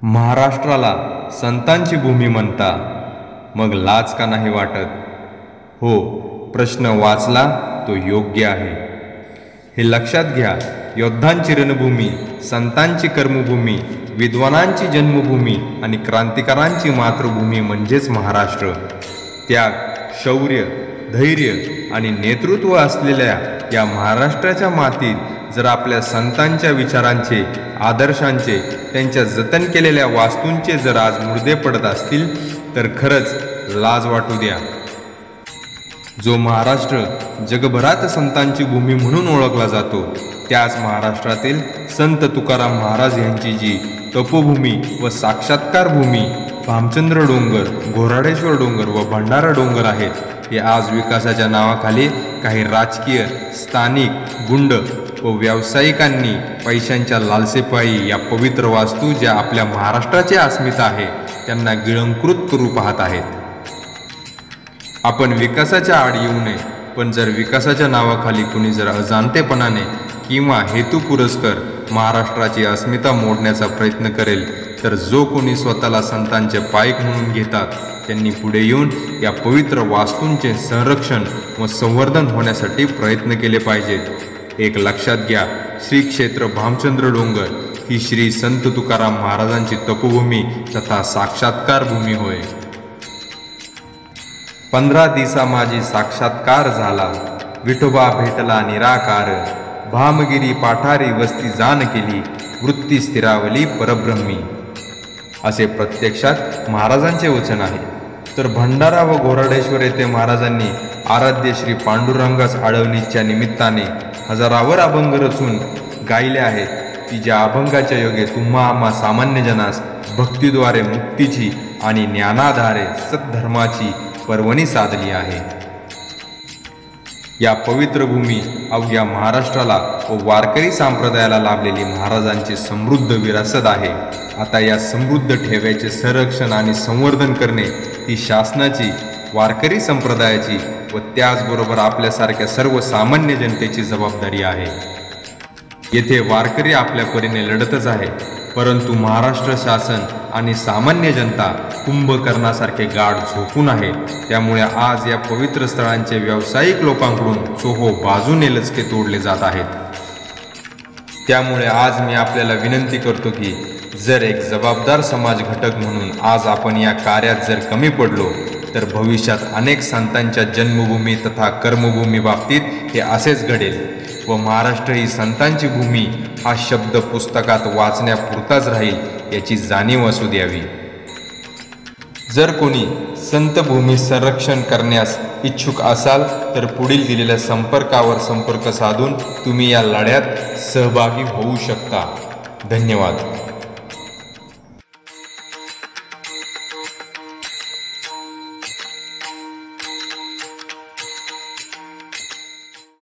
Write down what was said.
महाराष्ट्राला संतांची भूमी म्हणता, मग लाज का नाही वाटत? हो, प्रश्न वाचला तो योग्य आहे. हे लक्षात घ्या, योद्धांची रणभूमी, संतांची कर्मभूमी, विद्वानांची जन्मभूमी आणि क्रांतिकारांची मातृभूमी म्हणजेच महाराष्ट्र. त्याग, शौर्य, धैर्य आणि नेतृत्व असलेल्या या महाराष्ट्राच्या मातीत जर आपल्या संतांच्या विचारांचे, आदर्शांचे, त्यांच्या जतन केलेल्या वास्तूंचे जर आज मुर्दे पडत असतील तर खरंच लाज वाटू द्या. जो महाराष्ट्र जगभरात संतांची भूमी म्हणून ओळखला जातो, त्याच महाराष्ट्रातील संत तुकाराम महाराज यांची जी तपोभूमी व साक्षात्कार भूमी भामचंद्र डोंगर, घोराडेश्वर डोंगर व भंडारा डोंगर आहेत, हे आज विकासाच्या नावाखाली काही राजकीय, स्थानिक, गुंड व व्यावसायिकांनी पैशांच्या लालसेपायी या पवित्र वास्तू ज्या आपल्या महाराष्ट्राची अस्मिता आहे त्यांना गिळंकृत करू पाहत आहेत. आपण विकासाच्या आड येऊ नये, पण जर विकासाच्या नावाखाली कुणी जर अजाणतेपणाने किंवा हेतुपुरस्कर महाराष्ट्राची अस्मिता मोडण्याचा प्रयत्न करेल तर जो कोणी स्वतःला संतांचे पाईक म्हणून घेतात त्यांनी पुढे येऊन या पवित्र वास्तूंचे संरक्षण व संवर्धन होण्यासाठी प्रयत्न केले पाहिजेत. एक लक्षात घ्या, श्री क्षेत्र भामचंद्र डोंगर ही श्री संत तुकाराम महाराजांची तपोभूमी तथा साक्षात्कार भूमी होय. 15 दिसा माझी साक्षात्कार झाला, विठोबा भेटला निराकार, भामगिरी पाठारी वस्ती जाण केली, वृत्ती स्थिरावली परब्रह्मी. असे प्रत्यक्षात महाराजांचे वचन आहे. तर भंडारा व घोराडेश्वर येथे महाराजांनी आराध्य श्री पांडुरंगास आळवणीच्या निमित्ताने हजारावर अभंग रचून गायले आहेत, की ज्या अभंगाच्या योगे तुम्हा आम्हा सामान्य जनास भक्तीद्वारे मुक्तीची आणि ज्ञानाधारे सद्धर्माची पर्वणी साधली आहे. या पवित्र भूमी अवघ्या महाराष्ट्राला व वारकरी संप्रदायाला लाभलेली महाराजांची समृद्ध विरासत आहे. आता या समृद्ध ठेव्याचे संरक्षण आणि संवर्धन करणे ही शासनाची, वारकरी संप्रदायाची व त्याचबरोबर आपल्यासारख्या सर्वसामान्य जनतेची जबाबदारी आहे. येथे वारकरी आपल्या परीने लढतच आहे, परंतु महाराष्ट्र शासन आणि सामान्य जनता कुंभकर्णासारखे गाढ झोपून आहे. त्यामुळे आज या पवित्र स्थळांचे व्यावसायिक लोकांकडून चोहो बाजूने लचके तोडले जात आहेत. त्यामुळे आज मी आपल्याला विनंती करतो की जर एक जबाबदार समाज घटक म्हणून आज आपण या कार्यात जर कमी पडलो तर भविष्यात अनेक संतांच्या जन्मभूमी तथा कर्मभूमी बाबतीत हे असेच घडेल व महाराष्ट्र ही संतांची भूमी हा शब्द पुस्तकात वाचण्यापुरताच राहील याची जाणीव असू द्यावी. जर कोणी संत भूमी संरक्षण करण्यास इच्छुक असाल तर पुढील दिलेल्या संपर्कावर संपर्क साधून तुम्ही या लढ्यात सहभागी होऊ शकता. धन्यवाद.